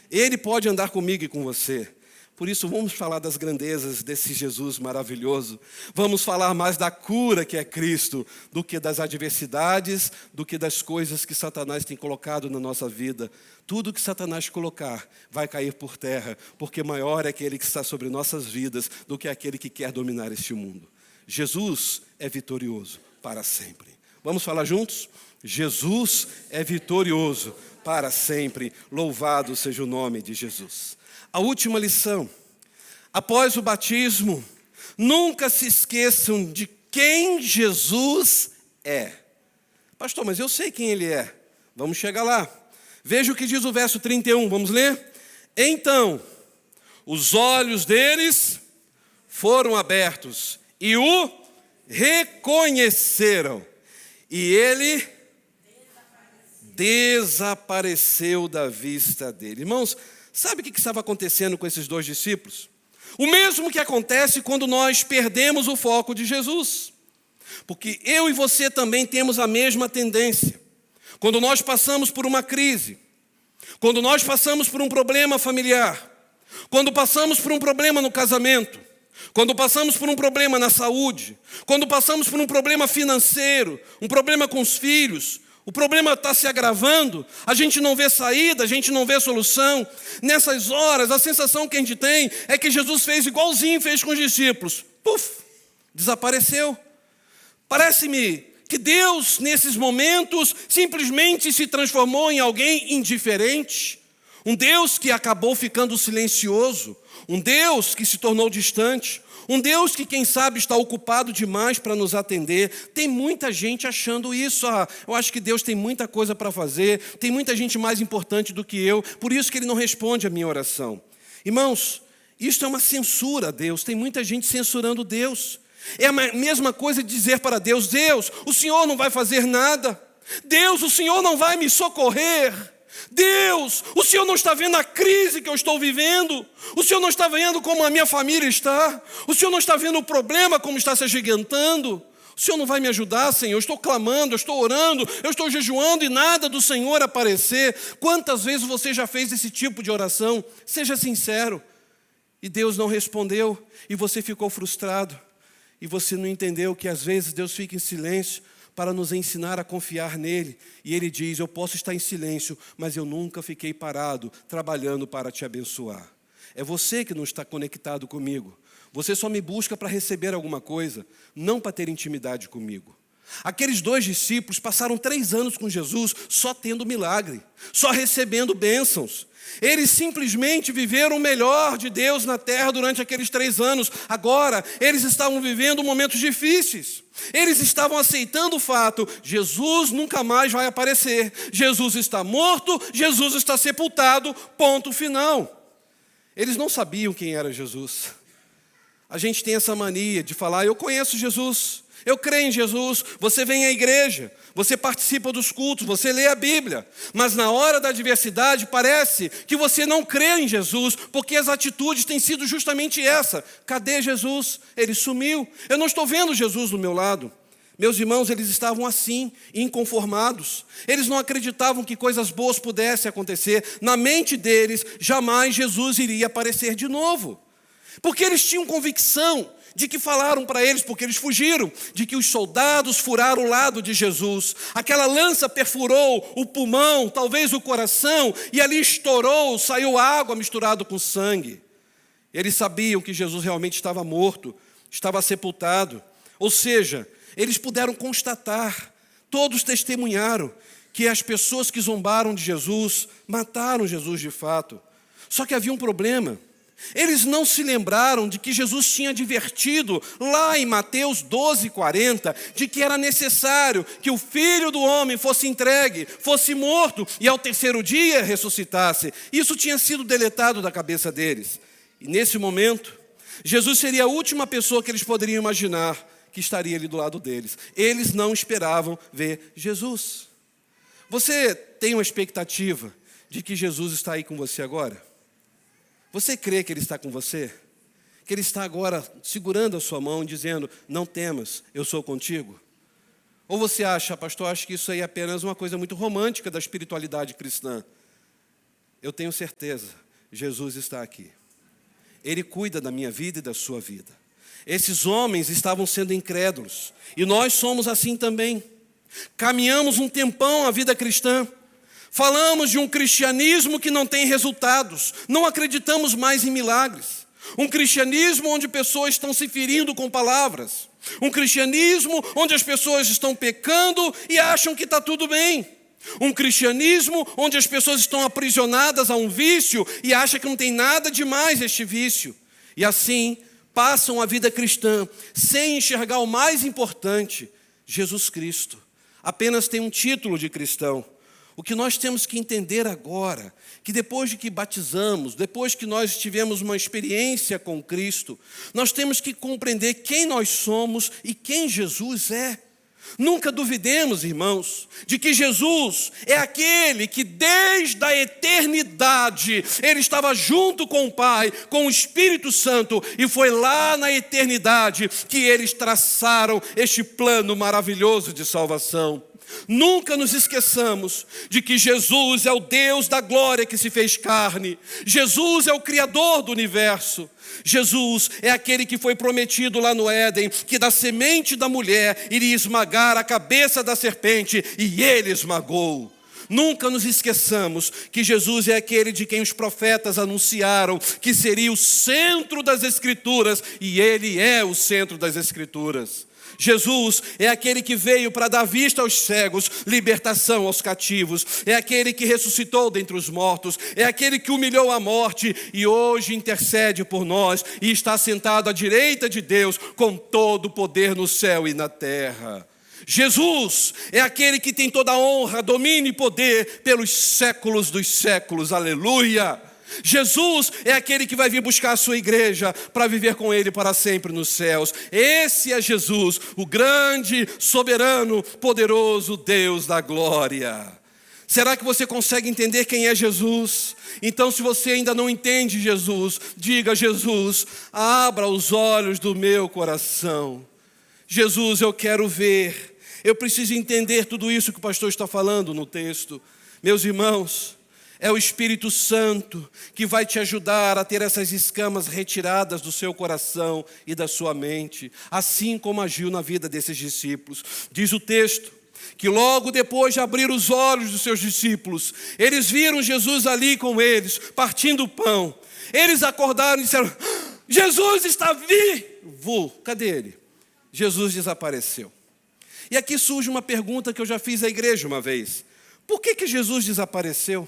Ele pode andar comigo e com você. Por isso, vamos falar das grandezas desse Jesus maravilhoso. Vamos falar mais da cura que é Cristo, do que das adversidades, do que das coisas que Satanás tem colocado na nossa vida. Tudo que Satanás colocar vai cair por terra, porque maior é aquele que está sobre nossas vidas do que aquele que quer dominar este mundo. Jesus é vitorioso para sempre. Vamos falar juntos? Jesus é vitorioso para sempre. Louvado seja o nome de Jesus. A última lição, após o batismo, nunca se esqueçam de quem Jesus é. Pastor, mas eu sei quem Ele é. Vamos chegar lá. Veja o que diz o verso 31, vamos ler? Então, os olhos deles foram abertos e o reconheceram. E ele desapareceu da vista dele. Irmãos, sabe o que estava acontecendo com esses dois discípulos? O mesmo que acontece quando nós perdemos o foco de Jesus. Porque eu e você também temos a mesma tendência. Quando nós passamos por uma crise, quando nós passamos por um problema familiar, quando passamos por um problema no casamento, Quando passamos por um problema na saúde, quando passamos por um problema financeiro, um problema com os filhos, o problema está se agravando, a gente não vê saída, a gente não vê solução. Nessas horas, a sensação que a gente tem é que Jesus fez igualzinho fez com os discípulos. Puf, desapareceu. Parece-me que Deus, nesses momentos, simplesmente se transformou em alguém indiferente. Um Deus que acabou ficando silencioso. Um Deus que se tornou distante. Um Deus que, quem sabe, está ocupado demais para nos atender. Tem muita gente achando isso. Eu acho que Deus tem muita coisa para fazer. Tem muita gente mais importante do que eu. Por isso que Ele não responde a minha oração. Irmãos, isto é uma censura a Deus. Tem muita gente censurando Deus. É a mesma coisa de dizer para Deus: Deus, o Senhor não vai fazer nada. Deus, o Senhor não vai me socorrer. Deus, o Senhor não está vendo a crise que eu estou vivendo. O Senhor não está vendo como a minha família está. O Senhor não está vendo o problema como está se agigantando. O Senhor não vai me ajudar, Senhor. Eu estou clamando, eu estou orando, eu estou jejuando e nada do Senhor aparecer. Quantas vezes você já fez esse tipo de oração? Seja sincero. E Deus não respondeu e você ficou frustrado. E você não entendeu que às vezes Deus fica em silêncio para nos ensinar a confiar nele. E ele diz: eu posso estar em silêncio, mas eu nunca fiquei parado, trabalhando para te abençoar. É você que não está conectado comigo. Você só me busca para receber alguma coisa, não para ter intimidade comigo. Aqueles 2 discípulos passaram 3 anos com Jesus só tendo milagre, só recebendo bênçãos. Eles simplesmente viveram o melhor de Deus na terra durante aqueles 3 anos. Agora, eles estavam vivendo momentos difíceis. Eles estavam aceitando o fato: Jesus nunca mais vai aparecer. Jesus está morto, Jesus está sepultado, ponto final. Eles não sabiam quem era Jesus. A gente tem essa mania de falar: eu conheço Jesus, eu creio em Jesus. Você vem à igreja, você participa dos cultos, você lê a Bíblia. Mas na hora da adversidade parece que você não crê em Jesus, porque as atitudes têm sido justamente essa. Cadê Jesus? Ele sumiu. Eu não estou vendo Jesus do meu lado. Meus irmãos, eles estavam assim, inconformados. Eles não acreditavam que coisas boas pudessem acontecer. Na mente deles, jamais Jesus iria aparecer de novo. Porque eles tinham convicção de que falaram para eles, porque eles fugiram, de que os soldados furaram o lado de Jesus. Aquela lança perfurou o pulmão, talvez o coração, e ali estourou, saiu água misturada com sangue. Eles sabiam que Jesus realmente estava morto, estava sepultado. Ou seja, eles puderam constatar, todos testemunharam, que as pessoas que zombaram de Jesus mataram Jesus de fato. Só que havia um problema. Eles não se lembraram de que Jesus tinha advertido lá em Mateus 12:40, de que era necessário que o Filho do Homem fosse entregue, fosse morto e ao 3º dia ressuscitasse. Isso tinha sido deletado da cabeça deles. E nesse momento, Jesus seria a última pessoa que eles poderiam imaginar que estaria ali do lado deles. Eles não esperavam ver Jesus. Você tem uma expectativa de que Jesus está aí com você agora? Você crê que Ele está com você? Que Ele está agora segurando a sua mão e dizendo: não temas, eu sou contigo? Ou você acha: pastor, acho que isso aí é apenas uma coisa muito romântica da espiritualidade cristã? Eu tenho certeza, Jesus está aqui. Ele cuida da minha vida e da sua vida. Esses homens estavam sendo incrédulos, e nós somos assim também. Caminhamos um tempão a vida cristã, falamos de um cristianismo que não tem resultados, não acreditamos mais em milagres. Um cristianismo onde pessoas estão se ferindo com palavras. Um cristianismo onde as pessoas estão pecando e acham que está tudo bem. Um cristianismo onde as pessoas estão aprisionadas a um vício e acham que não tem nada demais este vício. E assim passam a vida cristã sem enxergar o mais importante, Jesus Cristo. Apenas tem um título de cristão. O que nós temos que entender agora, que depois de que batizamos, depois que nós tivemos uma experiência com Cristo, nós temos que compreender quem nós somos e quem Jesus é. Nunca duvidemos, irmãos, de que Jesus é aquele que desde a eternidade Ele estava junto com o Pai, com o Espírito Santo, e foi lá na eternidade que eles traçaram este plano maravilhoso de salvação. Nunca nos esqueçamos de que Jesus é o Deus da glória que se fez carne. Jesus é o Criador do universo. Jesus é aquele que foi prometido lá no Éden, que da semente da mulher iria esmagar a cabeça da serpente, e ele esmagou. Nunca nos esqueçamos que Jesus é aquele de quem os profetas anunciaram que seria o centro das Escrituras, e ele é o centro das Escrituras. Jesus é aquele que veio para dar vista aos cegos, libertação aos cativos, é aquele que ressuscitou dentre os mortos, é aquele que humilhou a morte e hoje intercede por nós e está sentado à direita de Deus com todo o poder no céu e na terra. Jesus é aquele que tem toda a honra, domínio e poder pelos séculos dos séculos, aleluia! Jesus é aquele que vai vir buscar a sua igreja para viver com ele para sempre nos céus. Esse é Jesus, o grande, soberano, poderoso Deus da glória. Será que você consegue entender quem é Jesus? Então, se você ainda não entende Jesus, diga: Jesus, abra os olhos do meu coração. Jesus, eu quero ver. Eu preciso entender tudo isso que o pastor está falando no texto. Meus irmãos, é o Espírito Santo que vai te ajudar a ter essas escamas retiradas do seu coração e da sua mente, assim como agiu na vida desses discípulos. Diz o texto que logo depois de abrir os olhos dos seus discípulos, eles viram Jesus ali com eles, partindo o pão. Eles acordaram e disseram: Jesus está vivo! Cadê ele? Jesus desapareceu. E aqui surge uma pergunta que eu já fiz à igreja uma vez: por que Jesus desapareceu?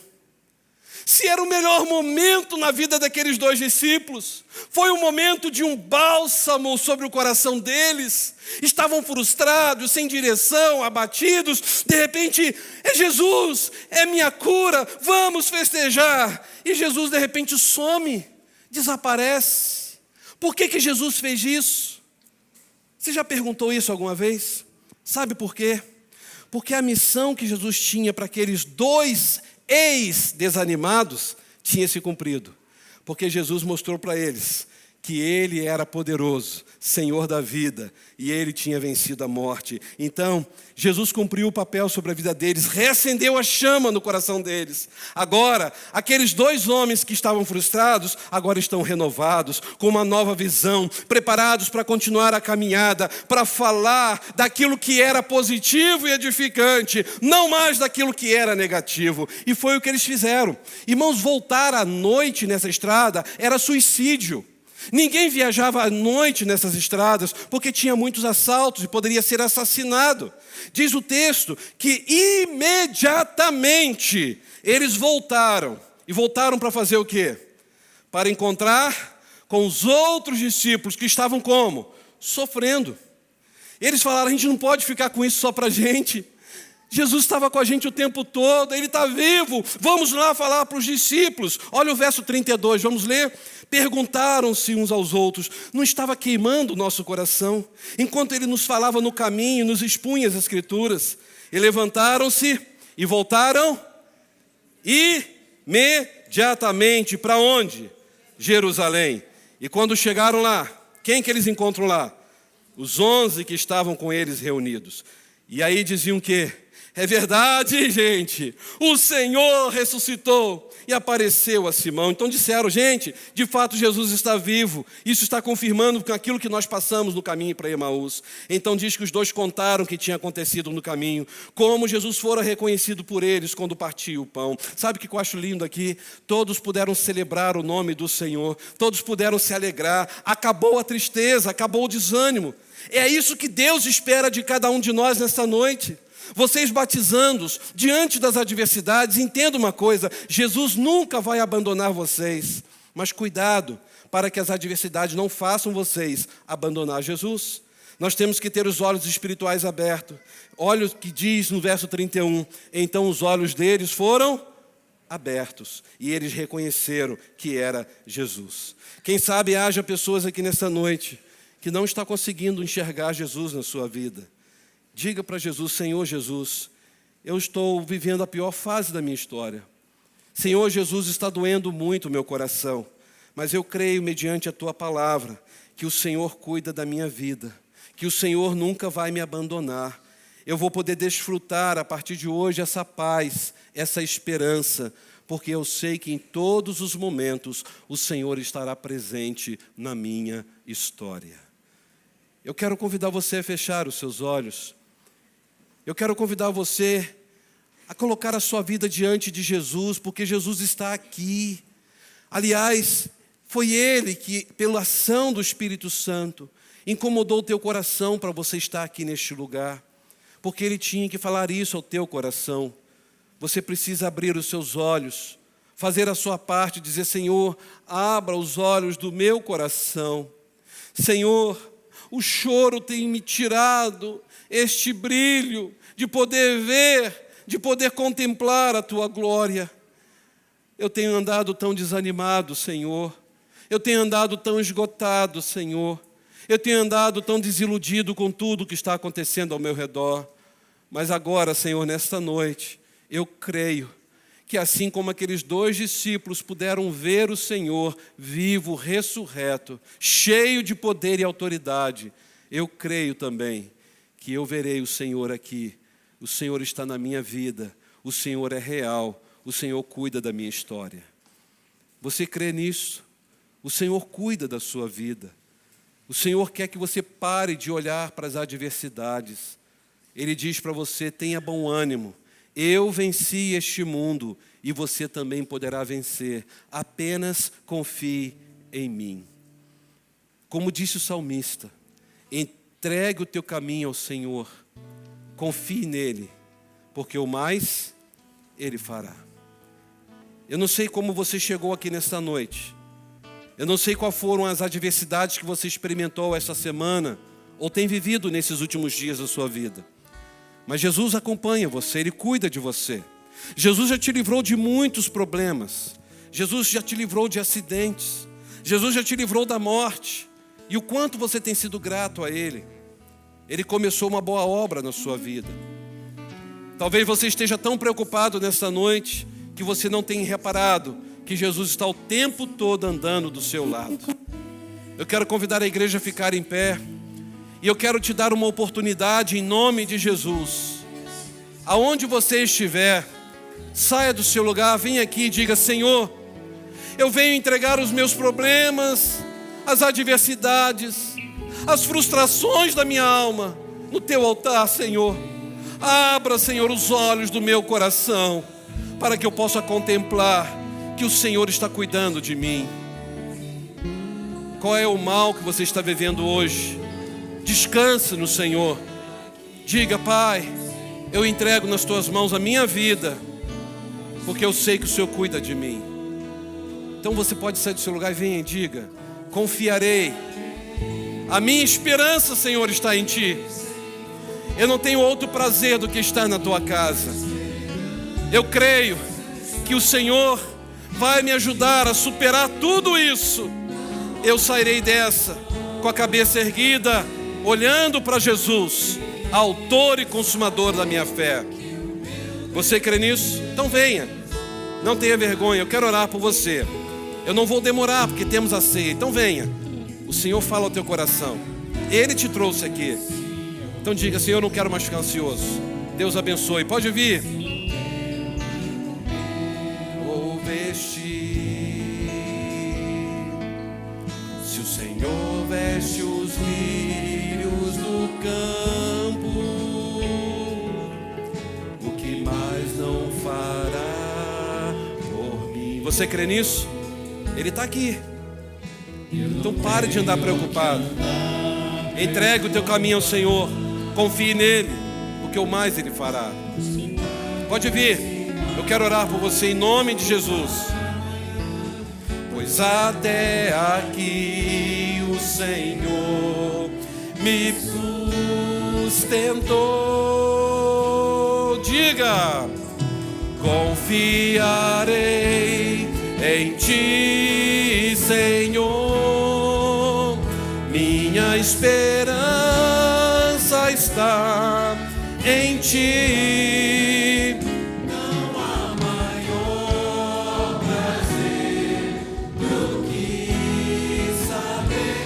Se era o melhor momento na vida daqueles dois discípulos, foi um momento de um bálsamo sobre o coração deles, estavam frustrados, sem direção, abatidos, de repente, é Jesus, é minha cura, vamos festejar. E Jesus de repente some, desaparece. Por que Jesus fez isso? Você já perguntou isso alguma vez? Sabe por quê? Porque a missão que Jesus tinha para aqueles dois ex-desanimados tinha se cumprido, porque Jesus mostrou para eles que ele era poderoso, Senhor da vida, e ele tinha vencido a morte. Então, Jesus cumpriu o papel sobre a vida deles, reacendeu a chama no coração deles. Agora, aqueles dois homens que estavam frustrados, agora estão renovados, com uma nova visão, preparados para continuar a caminhada, para falar daquilo que era positivo e edificante, não mais daquilo que era negativo. E foi o que eles fizeram. Irmãos, voltar à noite nessa estrada era suicídio. Ninguém viajava à noite nessas estradas, porque tinha muitos assaltos e poderia ser assassinado. Diz o texto que imediatamente eles voltaram. E voltaram para fazer o quê? Para encontrar com os outros discípulos que estavam como? Sofrendo. Eles falaram: a gente não pode ficar com isso só para a gente. Jesus estava com a gente o tempo todo, ele está vivo, vamos lá falar para os discípulos. Olha o verso 32, vamos ler. Perguntaram-se uns aos outros: não estava queimando o nosso coração, enquanto ele nos falava no caminho, nos expunha as Escrituras? E levantaram-se e voltaram imediatamente. Para onde? Jerusalém. E quando chegaram lá, quem que eles encontram lá? Os 11 que estavam com eles reunidos. E aí diziam que é verdade, gente, o Senhor ressuscitou e apareceu a Simão. Então disseram: gente, de fato Jesus está vivo. Isso está confirmando aquilo que nós passamos no caminho para Emaús. Então diz que os dois contaram o que tinha acontecido no caminho, como Jesus fora reconhecido por eles quando partia o pão. Sabe o que eu acho lindo aqui? Todos puderam celebrar o nome do Senhor, todos puderam se alegrar, acabou a tristeza, acabou o desânimo. É isso que Deus espera de cada um de nós nesta noite. Vocês batizando-os diante das adversidades, entenda uma coisa: Jesus nunca vai abandonar vocês. Mas cuidado para que as adversidades não façam vocês abandonar Jesus. Nós temos que ter os olhos espirituais abertos. Olha o que diz no verso 31. Então os olhos deles foram abertos e eles reconheceram que era Jesus. Quem sabe haja pessoas aqui nessa noite que não está conseguindo enxergar Jesus na sua vida. Diga para Jesus: Senhor Jesus, eu estou vivendo a pior fase da minha história. Senhor Jesus, está doendo muito o meu coração, mas eu creio, mediante a Tua palavra, que o Senhor cuida da minha vida, que o Senhor nunca vai me abandonar. eu vou poder desfrutar a partir de hoje essa paz, essa esperança, porque eu sei que em todos os momentos o Senhor estará presente na minha história. Eu quero convidar você a fechar os seus olhos. Eu quero convidar você a colocar a sua vida diante de Jesus, porque Jesus está aqui. Aliás, foi Ele que, pela ação do Espírito Santo, incomodou o teu coração para você estar aqui neste lugar, porque Ele tinha que falar isso ao teu coração. Você precisa abrir os seus olhos, fazer a sua parte, dizer: Senhor, abra os olhos do meu coração. Senhor, o choro tem me tirado este brilho de poder ver, de poder contemplar a Tua glória. Eu tenho andado tão desanimado, Senhor. Eu tenho andado tão esgotado, Senhor. Eu tenho andado tão desiludido com tudo que está acontecendo ao meu redor. Mas agora, Senhor, nesta noite, eu creio que assim como aqueles 2 discípulos puderam ver o Senhor vivo, ressurreto, cheio de poder e autoridade, eu creio também que eu verei o Senhor aqui. O Senhor está na minha vida, o Senhor é real, o Senhor cuida da minha história. Você crê nisso? O Senhor cuida da sua vida. O Senhor quer que você pare de olhar para as adversidades. Ele diz para você: tenha bom ânimo. Eu venci este mundo e você também poderá vencer. Apenas confie em mim. Como disse o salmista, entregue o teu caminho ao Senhor. Confie nele, porque o mais Ele fará. Eu não sei como você chegou aqui nesta noite. Eu não sei quais foram as adversidades que você experimentou esta semana ou tem vivido nesses últimos dias da sua vida. Mas Jesus acompanha você, Ele cuida de você. Jesus já te livrou de muitos problemas. Jesus já te livrou de acidentes. Jesus já te livrou da morte. E o quanto você tem sido grato a Ele. Ele começou uma boa obra na sua vida. Talvez você esteja tão preocupado nesta noite que você não tenha reparado que Jesus está o tempo todo andando do seu lado. Eu quero convidar a igreja a ficar em pé. E eu quero te dar uma oportunidade em nome de Jesus. Aonde você estiver, saia do seu lugar, venha aqui e diga: Senhor, eu venho entregar os meus problemas, as adversidades, as frustrações da minha alma no teu altar, Senhor. Abra, Senhor, os olhos do meu coração para que eu possa contemplar que o Senhor está cuidando de mim. Qual é o mal que você está vivendo hoje? Descanse no Senhor. Diga: Pai, eu entrego nas tuas mãos a minha vida, porque eu sei que o Senhor cuida de mim. Então você pode sair do seu lugar e venha e diga: confiarei. A minha esperança, Senhor, está em Ti. Eu não tenho outro prazer do que estar na Tua casa. Eu creio que o Senhor vai me ajudar a superar tudo isso. Eu sairei dessa com a cabeça erguida, olhando para Jesus, autor e consumador da minha fé. Você crê nisso? Então venha. Não tenha vergonha, eu quero orar por você. Eu não vou demorar porque temos a ceia. Então venha. O Senhor fala ao teu coração. Ele te trouxe aqui. Então diga: Senhor, eu não quero mais ficar ansioso. Deus abençoe. Pode vir. Vou vestir. Se o Senhor veste os lírios do campo, o que mais não fará por mim? Você crê nisso? Ele está aqui. Então pare de andar preocupado. Entregue o teu caminho ao Senhor. Confie nele, porque o mais Ele fará. Pode vir. Eu quero orar por você em nome de Jesus. Pois até aqui o Senhor me sustentou. Diga: confiarei em Ti, Senhor. Minha esperança está em Ti. Não há maior prazer do que saber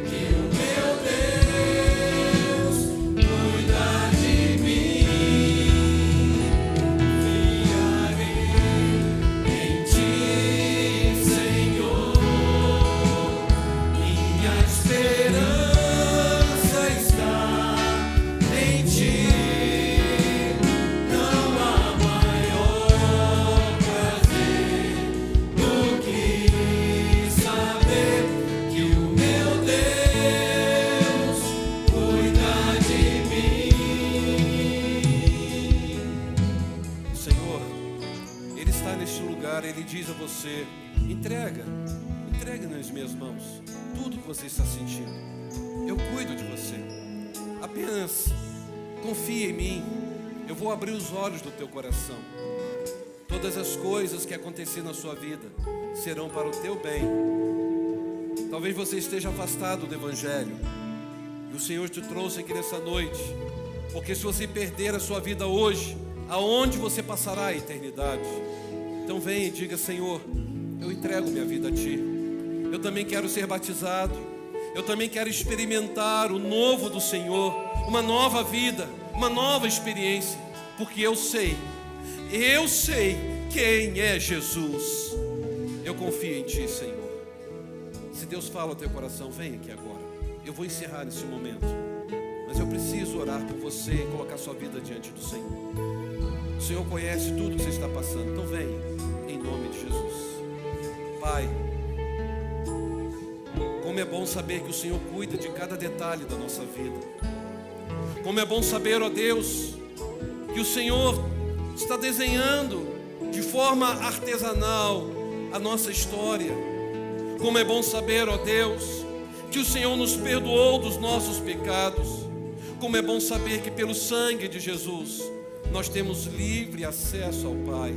que o meu Deus cuida de mim. neste lugar, Ele diz a você: entregue nas minhas mãos tudo que você está sentindo. Eu cuido de você. Apenas confia em mim. Eu vou abrir os olhos do teu coração. Todas as coisas que acontecer na sua vida serão para o teu bem. Talvez você esteja afastado do Evangelho, e o Senhor te trouxe aqui nessa noite, porque se você perder a sua vida hoje, aonde você passará a eternidade? Então venha e diga: Senhor, eu entrego minha vida a Ti. Eu também quero ser batizado. Eu também quero experimentar o novo do Senhor, uma nova vida, uma nova experiência, porque eu sei quem é Jesus. Eu confio em Ti, Senhor. Se Deus fala ao teu coração, vem aqui agora. Eu vou encerrar nesse momento, mas eu preciso orar por você e colocar sua vida diante do Senhor. O Senhor conhece tudo que você está passando, então venha, em nome de Jesus. Pai, como é bom saber que o Senhor cuida de cada detalhe da nossa vida. Como é bom saber, ó Deus, que o Senhor está desenhando de forma artesanal a nossa história. Como é bom saber, ó Deus, que o Senhor nos perdoou dos nossos pecados. Como é bom saber que pelo sangue de Jesus nós temos livre acesso ao Pai.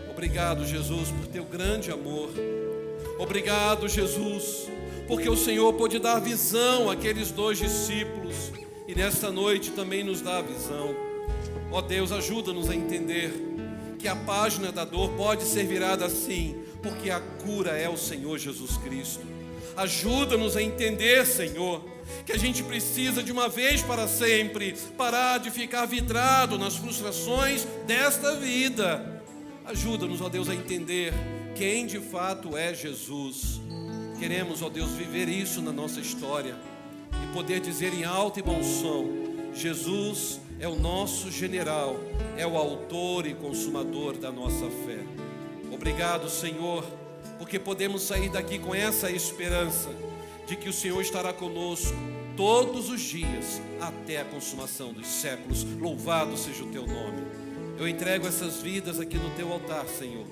Obrigado, Jesus, por teu grande amor. Obrigado, Jesus, porque o Senhor pôde dar visão àqueles 2 discípulos, e nesta noite também nos dá a visão. Ó Deus, ajuda-nos a entender que a página da dor pode ser virada assim, porque a cura é o Senhor Jesus Cristo. Ajuda-nos a entender, Senhor, que a gente precisa de uma vez para sempre parar de ficar vidrado nas frustrações desta vida. Ajuda-nos, ó Deus, a entender quem de fato é Jesus. Queremos, ó Deus, viver isso na nossa história e poder dizer em alto e bom som: Jesus é o nosso general, é o autor e consumador da nossa fé. Obrigado, Senhor, porque podemos sair daqui com essa esperança de que o Senhor estará conosco todos os dias até a consumação dos séculos. Louvado seja o teu nome. Eu entrego essas vidas aqui no teu altar, Senhor.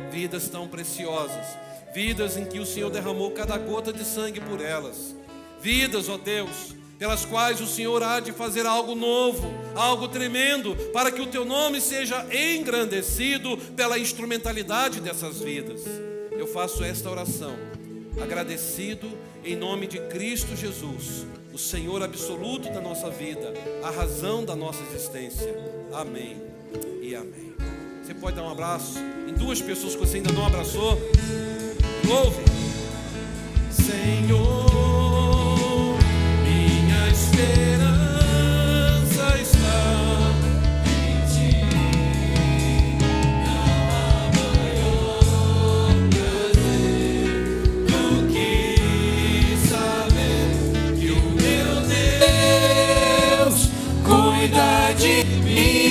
Vidas tão preciosas, vidas em que o Senhor derramou cada gota de sangue por elas. Vidas, ó Deus, pelas quais o Senhor há de fazer algo novo, algo tremendo, para que o teu nome seja engrandecido pela instrumentalidade dessas vidas. Eu faço esta oração, agradecido em nome de Cristo Jesus, o Senhor absoluto da nossa vida, a razão da nossa existência. Amém e amém. Você pode dar um abraço em 2 pessoas que você ainda não abraçou. Louve. Senhor, minha esperança está em Ti. Não há maior prazer do que saber que o meu Deus cuida de mim.